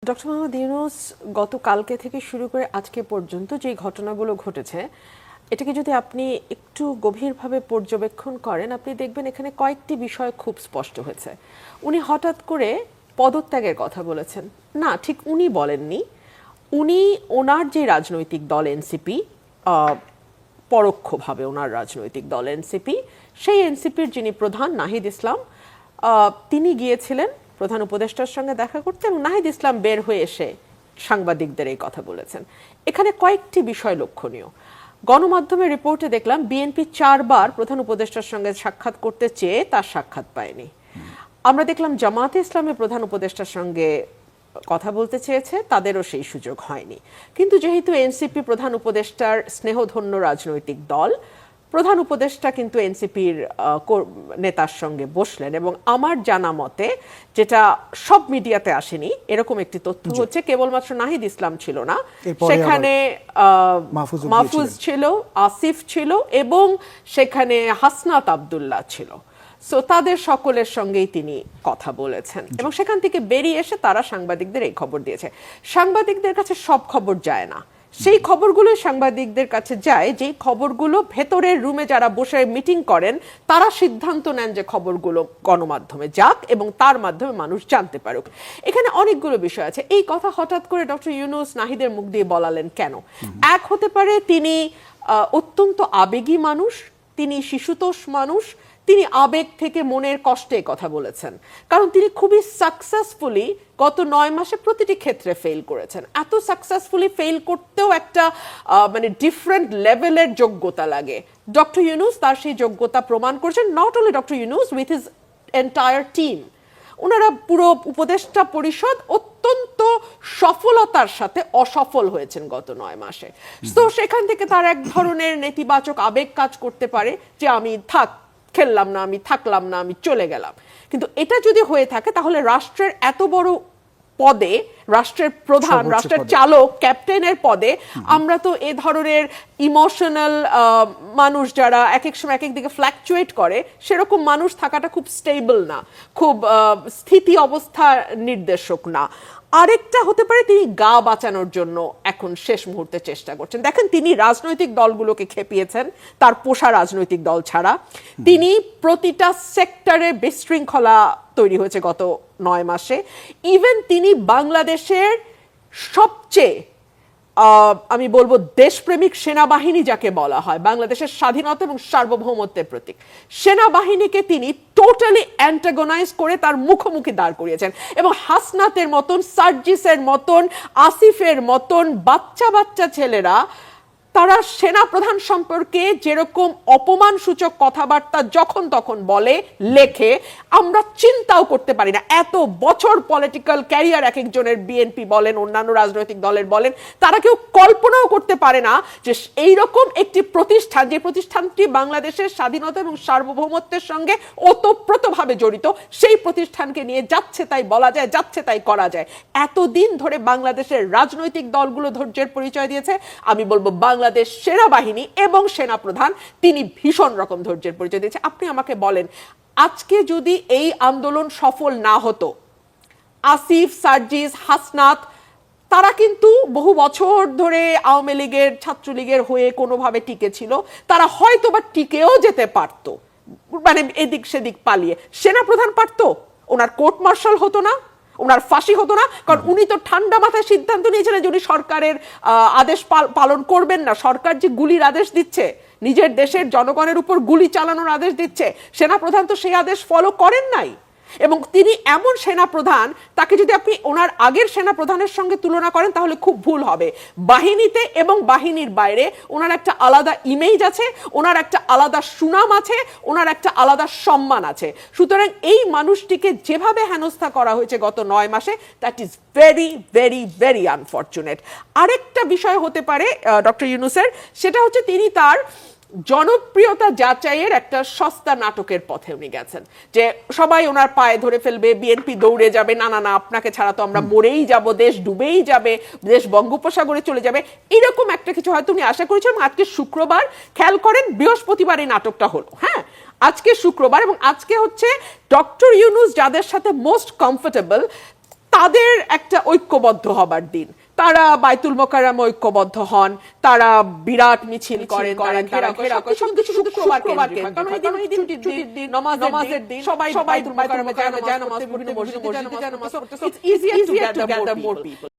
Doctor Mohammad Yunus গতকালকে থেকে শুরু করে আজকে পর্যন্ত যে ঘটনাগুলো ঘটেছে এটাকে যদি আপনি একটু গভীরভাবে পর্যবেক্ষণ করেন আপনি দেখবেন এখানে কয়েকটি বিষয় খুব স্পষ্ট হয়েছে। উনি হঠাৎ করে পদত্যাগের কথা বলেছেন, না ঠিক উনি বলেননি, উনি ওনার যে রাজনৈতিক দল এনসিপি, পরোক্ষভাবে ওনার রাজনৈতিক দল এনসিপি, সেই এনসিপির যিনি প্রধান নাহিদ ইসলাম, তিনি গিয়েছিলেন প্রধান উপদেষ্টার সঙ্গে দেখা করতে এবং নাহিদ ইসলাম বের হয়ে এসে সাংবাদিকদের এই কথা বলেছেন। এখানে কয়েকটি বিষয় লক্ষণীয়। গণমাধ্যমের রিপোর্টে দেখলাম বিএনপি 4 বার প্রধান উপদেষ্টার সঙ্গে সাক্ষাৎ করতে চেয়ে তার সাক্ষাৎ পায়নি। আমরা দেখলাম জামায়াতে ইসলামের প্রধান উপদেষ্টার সঙ্গে কথা বলতে চেয়েছে, তাদেরও সেই সুযোগ হয়নি। কিন্তু যেহেতু এনসিপি প্রধান উপদেষ্টার স্নেহধন্য রাজনৈতিক দল, প্রধান উপদেষ্টা কিন্তু এনসিপির নেতার সঙ্গে বসলেন এবং আমার জানা মতে, যেটা সব মিডিয়াতে আসেনি, এরকম একটি তথ্য হচ্ছে কেবলমাত্র নাহিদ ইসলাম ছিল না, সেখানে মাহফুজ ছিল, আসিফ ছিল এবং সেখানে হাসনাত আব্দুল্লাহ ছিল। সো তাদের সকলের সঙ্গেই তিনি কথা বলেছেন এবং সেখান থেকে বেরিয়ে এসে তারা সাংবাদিকদের এই খবর দিয়েছে। সাংবাদিকদের কাছে সব খবর যায় না, সেই খবরগুলো সাংবাদিকদের কাছে যায় যেই খবরগুলো ভেতরের রুমে যারা বসে মিটিং করেন তারা সিদ্ধান্ত নেন যে খবরগুলো গণমাধ্যমে যাক এবং তার মাধ্যমে মানুষ জানতে পারুক। এখানে অনেকগুলো বিষয় আছে। এই কথা হঠাৎ করে ডক্টর ইউনূস নাহিদের মুখ দিয়ে বলালেন কেন? এক হতে পারে তিনি অত্যন্ত আবেগী মানুষ, তিনি শিশুতোষ মানুষ, তিনি আবেগ থেকে মনের কষ্টে কথা বলেছেন, কারণ তিনি খুবই সাকসেসফুলি গত 9 মাসে প্রতিটি ক্ষেত্রে ফেল করেছেন। এত সাকসেসফুলি ফেল করতেও একটা মানে ডিফারেন্ট লেভেলের যোগ্যতা লাগে। ডক্টর ইউনূস তার সেই যোগ্যতা প্রমাণ করেছেন। Not only doctor Yunus, with his entire team. ওনারা পুরো উপদেষ্টা পরিষদ অত্যন্ত সফলতার সাথে অসফল হয়েছেন গত 9 মাসে। তো সেখান থেকে তার এক ধরনের নেতিবাচক আবেগ কাজ করতে পারে যে আমি খেললাম না, আমি থাকলাম না, আমি চলে গেলাম। কিন্তু এটা যদি হয়ে থাকে তাহলে রাষ্ট্রের এত বড় পদে, রাষ্ট্রের প্রধান, রাষ্ট্রের চালক, ক্যাপ্টেনের পদে আমরা তো এ ধরনের ইমোশনাল মানুষ যারা এক এক সময় এক এক দিকে ফ্ল্যাকচুয়েট করে, সেরকম মানুষ থাকাটা খুব স্টেবল না, খুব স্থিতি অবস্থা নির্দেশক না। আরেকটা হতে পারে তিনি গা বাঁচানোর জন্য এখন শেষ মুহূর্তে চেষ্টা করছেন। দেখেন, তিনি রাজনৈতিক দলগুলোকে খেপিয়েছেন তার পোষা রাজনৈতিক দল ছাড়া। তিনি প্রতিটা সেক্টরে বিশৃঙ্খলা তৈরি হয়েছে গত 9 মাসে। ইভেন তিনি বাংলাদেশের সবচেয়ে আমি বলবো দেশপ্রেমিক সেনাবাহিনী যাকে বলা হয়, বাংলাদেশের স্বাধীনতা এবং সার্বভৌমত্বের প্রতীক, সেনাবাহিনীকে তিনি টোটালি অ্যান্টাগোনাইজ করে তার মুখোমুখি দাঁড় করিয়েছেন এবং হাসনাতের মতন, সার্জিসের মতন, আসিফের মতন বাচ্চা বাচ্চা ছেলেরা তারা সেনা প্রধান সম্পর্কে যেরকম অপমানসূচক কথাবার্তা যখন তখন বলে, লেখে, আমরা চিন্তাও করতে পারি না। এত বছর পলিটিক্যাল ক্যারিয়ার এক একজনের, বিএনপি বলেন, অন্যান্য রাজনৈতিক দলের বলেন, তারা কেউ কল্পনাও করতে পারে না যে এইরকম একটি প্রতিষ্ঠান, যে প্রতিষ্ঠানটি বাংলাদেশের স্বাধীনতা এবং সার্বভৌমত্বের সঙ্গে ওতপ্রোতভাবে জড়িত, সেই প্রতিষ্ঠানকে নিয়ে যাচ্ছে তাই বলা যায়, যাচ্ছে তাই করা যায়। এতদিন ধরে বাংলাদেশের রাজনৈতিক দলগুলো ধৈর্যের পরিচয় দিয়েছে। আমি বলবো বাংলাদেশ সেনাবাহিনী এবং সেনাপ্রধান তিনি ভীষণ রকম ধৈর্যের পরিচয় দিয়েছে। আপনি আমাকে বলেন, আজকে যদি এই আন্দোলন সফল না হতো, আসিফ, সার্জিস, হাসনাত তারা কিন্তু বহু বছর ধরে আওয়ামী লীগের, ছাত্রলীগের হয়ে কোনোভাবে টিকে ছিল, তারা হয়তো বা টিকেও যেতে পারত, মানে এদিক সেদিক পালিয়ে। সেনাপ্রধান পারত, ওনার কোর্ট মার্শাল হতো না, ওনার ফাঁসি হতো না, কারণ উনি তো ঠান্ডা মাথায় সিদ্ধান্ত নিয়েছিলেন যে উনি সরকারের আদেশ পালন করবেন না। সরকার যে গুলির আদেশ দিচ্ছে, নিজের দেশের জনগণের উপর গুলি চালানোর আদেশ দিচ্ছে, সেনাপ্রধান তো সেই আদেশ ফলো করেন নাই। এবং তিনি এমন সেনাপ্রধান, তাকে যদি আপনি ওনার আগের সেনাপ্রধানের সঙ্গে তুলনা করেন তাহলে খুব ভুল হবে। বাহিনীতে এবং বাহিনীর বাইরে ওনার একটা আলাদা ইমেজ আছে, ওনার একটা আলাদা সুনাম আছে, ওনার একটা আলাদা সম্মান আছে। সুতরাং এই মানুষটিকে যেভাবে হেনস্থা করা হয়েছে গত 9 মাসে, that is very very very unfortunate. আরেকটা বিষয় হতে পারে ডক্টর ইউনূসের, সেটা হচ্ছে তিনি তার জনপ্রিয়তা যাচাইয়ের একটা সস্তা নাটকের পথে উনি গেছেন, যে সবাই ওনার পায়ে ধরে ফেলবে, বিএনপি দৌড়ে যাবে, না না না আপনাকে ছাড়া তো আমরা মরেই যাব, দেশ ডুবেই যাবে, দেশ বঙ্গোপসাগরে চলে যাবে, এরকম একটা কিছু হয়তো উনি আশা করেছেন। আজকে শুক্রবার, খেয়াল করেন বৃহস্পতিবার এই নাটকটা হলো, হ্যাঁ আজকে শুক্রবার, এবং আজকে হচ্ছে ডক্টর ইউনূস যাদের সাথে মোস্ট কমফোর্টেবল তাদের একটা ঐক্যবদ্ধ হবার দিন। তারা বাইতুল মোকাররমে ঐক্যবদ্ধ হন, তারা বিরাট মিছিল করেন, তারা ঘেরাও করেন, সবকিছু শুক্রবার কেন্দ্রিক, কারণ এই দিন ছুটির দিন, নামাজের দিন, সবাই বাইতুল মোকাররমে যায় নামাজ পড়তে, বিভিন্ন মসজিদে যায় নামাজ পড়তে। So it's easier to gather more people.